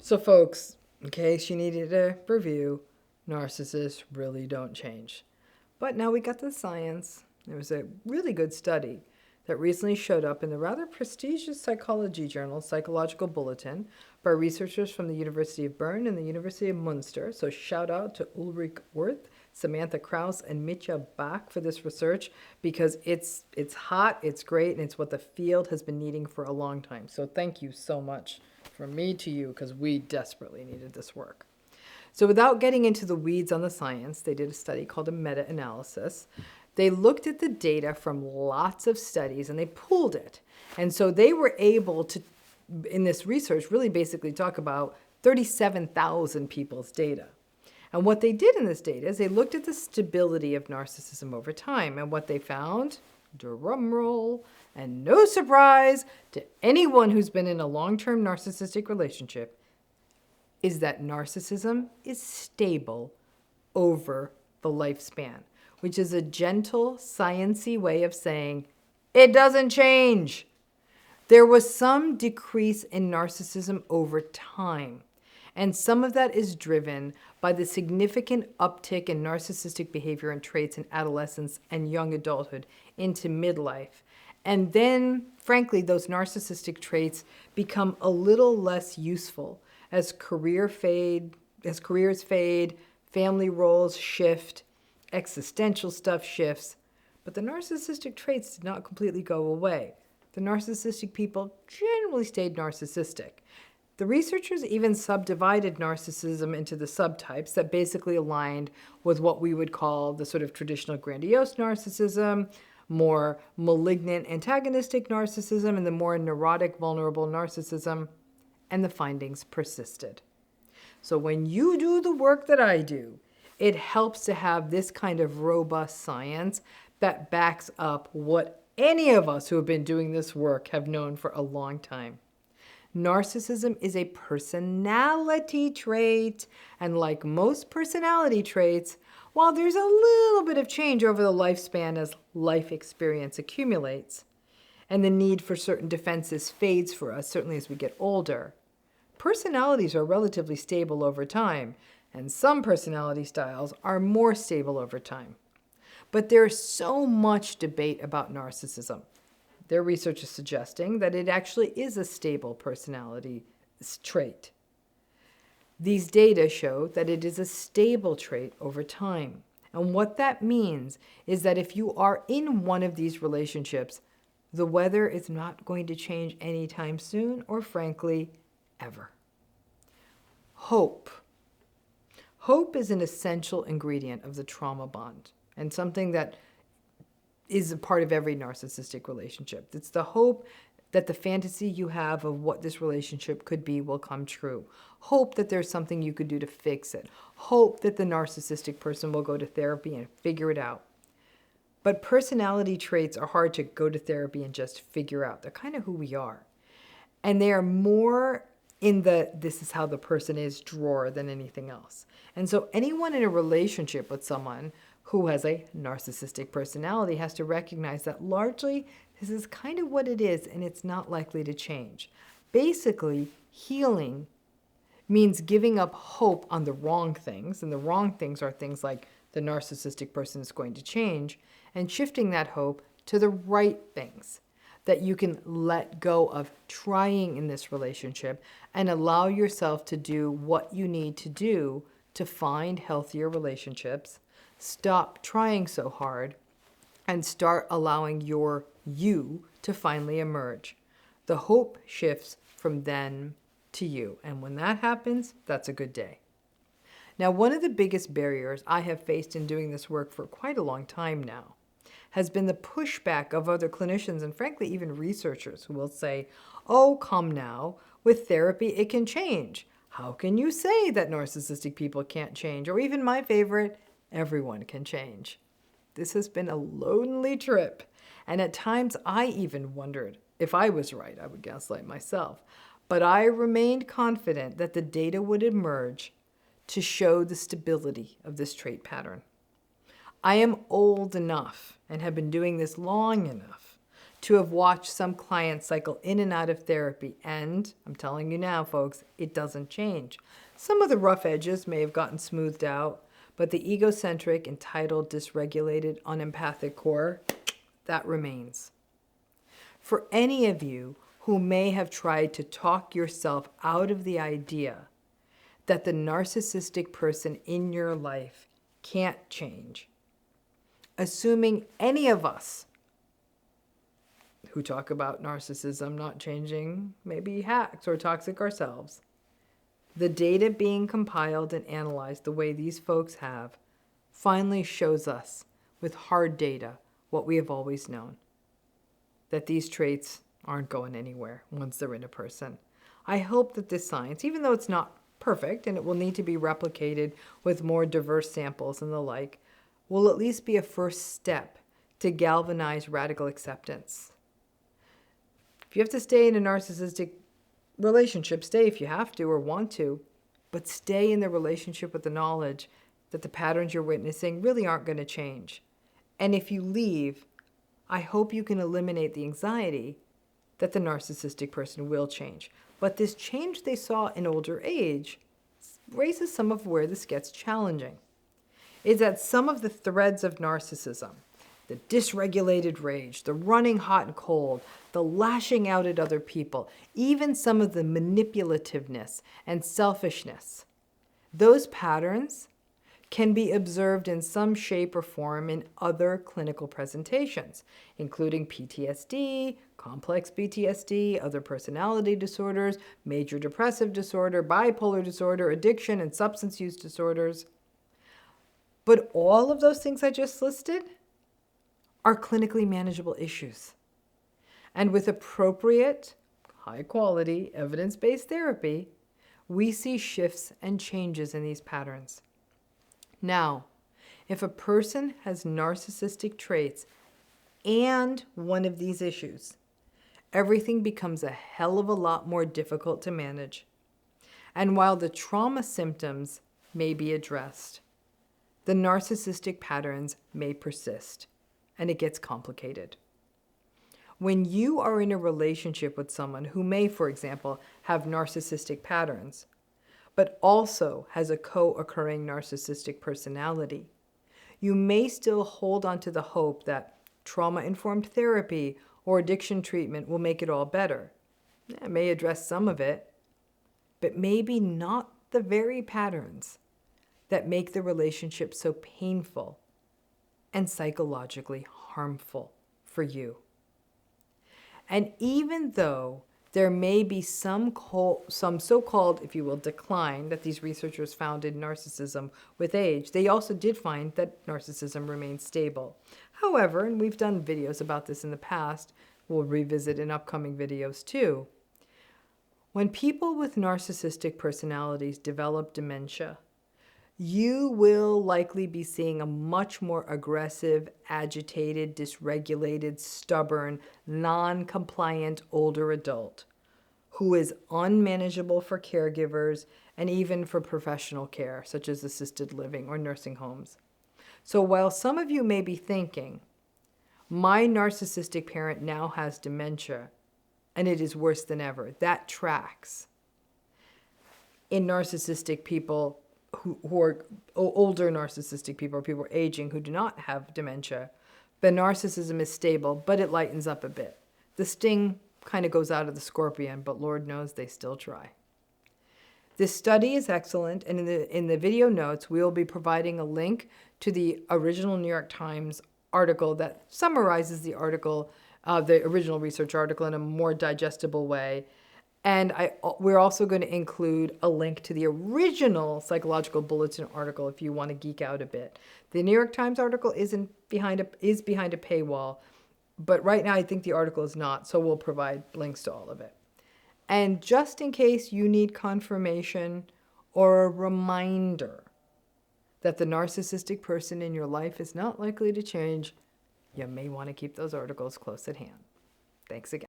So folks, in case you needed a review, narcissists really don't change. But now we got the science. There was a really good study that recently showed up in the rather prestigious psychology journal, Psychological Bulletin, by researchers from the University of Bern and the University of Munster. So shout out to Ulrich Wirth, Samantha Krause, and Mitja Bach for this research, because it's hot, it's great, and it's what the field has been needing for a long time. So thank you so much from me to you, because we desperately needed this work. So without getting into the weeds on the science, they did a study called a meta-analysis. They looked at the data from lots of studies and they pooled it. And so they were able to, in this research, really basically talk about 37,000 people's data. And what they did in this data is they looked at the stability of narcissism over time. And what they found, drum roll, and no surprise to anyone who's been in a long-term narcissistic relationship, is that narcissism is stable over the lifespan, which is a gentle, science-y way of saying it doesn't change. There was some decrease in narcissism over time, and some of that is driven by the significant uptick in narcissistic behavior and traits in adolescence and young adulthood into midlife. And then, frankly, those narcissistic traits become a little less useful as careers fade, family roles shift, existential stuff shifts, but the narcissistic traits did not completely go away. The narcissistic people generally stayed narcissistic. The researchers even subdivided narcissism into the subtypes that basically aligned with what we would call the sort of traditional grandiose narcissism, more malignant antagonistic narcissism, and the more neurotic vulnerable narcissism, and the findings persisted. So when you do the work that I do, it helps to have this kind of robust science that backs up what any of us who have been doing this work have known for a long time. Narcissism is a personality trait, and like most personality traits, while there's a little bit of change over the lifespan as life experience accumulates, and the need for certain defenses fades for us, certainly as we get older, personalities are relatively stable over time, and some personality styles are more stable over time. But there's so much debate about narcissism. Their research is suggesting that it actually is a stable personality trait. These data show that it is a stable trait over time. And what that means is that if you are in one of these relationships, the weather is not going to change anytime soon, or frankly, ever. Hope. Hope is an essential ingredient of the trauma bond, and something that is a part of every narcissistic relationship. It's the hope that the fantasy you have of what this relationship could be will come true. Hope that there's something you could do to fix it. Hope that the narcissistic person will go to therapy and figure it out. But personality traits are hard to go to therapy and just figure out. They're kind of who we are. And they are more in the this is how the person is drawer than anything else. And so anyone in a relationship with someone who has a narcissistic personality has to recognize that largely this is kind of what it is, and it's not likely to change. Basically, healing means giving up hope on the wrong things, and the wrong things are things like the narcissistic person is going to change, and shifting that hope to the right things that you can let go of trying in this relationship and allow yourself to do what you need to do to find healthier relationships, stop trying so hard, and start allowing you to finally emerge. The hope shifts from them to you, and when that happens, that's a good day. Now, one of the biggest barriers I have faced in doing this work for quite a long time now has been the pushback of other clinicians and frankly even researchers who will say, oh, come now, with therapy it can change. How can you say that narcissistic people can't change? Or even my favorite, everyone can change. This has been a lonely trip, and at times I even wondered if I was right. I would gaslight myself. But I remained confident that the data would emerge to show the stability of this trait pattern. I am old enough and have been doing this long enough to have watched some clients cycle in and out of therapy, and I'm telling you now, folks, it doesn't change. Some of the rough edges may have gotten smoothed out, but the egocentric, entitled, dysregulated, unempathic core, that remains. For any of you who may have tried to talk yourself out of the idea that the narcissistic person in your life can't change, assuming any of us who talk about narcissism not changing may be hacks or toxic ourselves, the data being compiled and analyzed the way these folks have finally shows us with hard data what we have always known, that these traits aren't going anywhere once they're in a person. I hope that this science, even though it's not perfect and it will need to be replicated with more diverse samples and the like, will at least be a first step to galvanize radical acceptance. If you have to stay in a narcissistic relationship, stay if you have to or want to, but stay in the relationship with the knowledge that the patterns you're witnessing really aren't going to change. And if you leave, I hope you can eliminate the anxiety that the narcissistic person will change. But this change they saw in older age raises some of where this gets challenging. Is that some of the threads of narcissism, the dysregulated rage, the running hot and cold, the lashing out at other people, even some of the manipulativeness and selfishness, those patterns can be observed in some shape or form in other clinical presentations, including PTSD, complex PTSD, other personality disorders, major depressive disorder, bipolar disorder, addiction, and substance use disorders. But all of those things I just listed are clinically manageable issues. And with appropriate, high-quality, evidence-based therapy, we see shifts and changes in these patterns. Now, if a person has narcissistic traits and one of these issues, everything becomes a hell of a lot more difficult to manage. And while the trauma symptoms may be addressed, the narcissistic patterns may persist, and it gets complicated. When you are in a relationship with someone who may, for example, have narcissistic patterns, but also has a co-occurring narcissistic personality, you may still hold on to the hope that trauma-informed therapy or addiction treatment will make it all better. It may address some of it, but maybe not the very patterns that make the relationship so painful and psychologically harmful for you. And even though there may be some so-called, if you will, decline that these researchers found in narcissism with age, they also did find that narcissism remains stable. However, and we've done videos about this in the past, we'll revisit in upcoming videos too, when people with narcissistic personalities develop dementia, you will likely be seeing a much more aggressive, agitated, dysregulated, stubborn, non-compliant older adult who is unmanageable for caregivers and even for professional care, such as assisted living or nursing homes. So while some of you may be thinking, my narcissistic parent now has dementia and it is worse than ever, that tracks. In narcissistic people, who are older narcissistic people, or people aging who do not have dementia, the narcissism is stable, but it lightens up a bit. The sting kind of goes out of the scorpion, but Lord knows they still try. This study is excellent, and in the video notes, we will be providing a link to the original New York Times article that summarizes the article, the original research article in a more digestible way. And we're also going to include a link to the original Psychological Bulletin article if you want to geek out a bit. The New York Times article is behind a paywall, but right now I think the article is not, so we'll provide links to all of it. And just in case you need confirmation or a reminder that the narcissistic person in your life is not likely to change, you may want to keep those articles close at hand. Thanks again.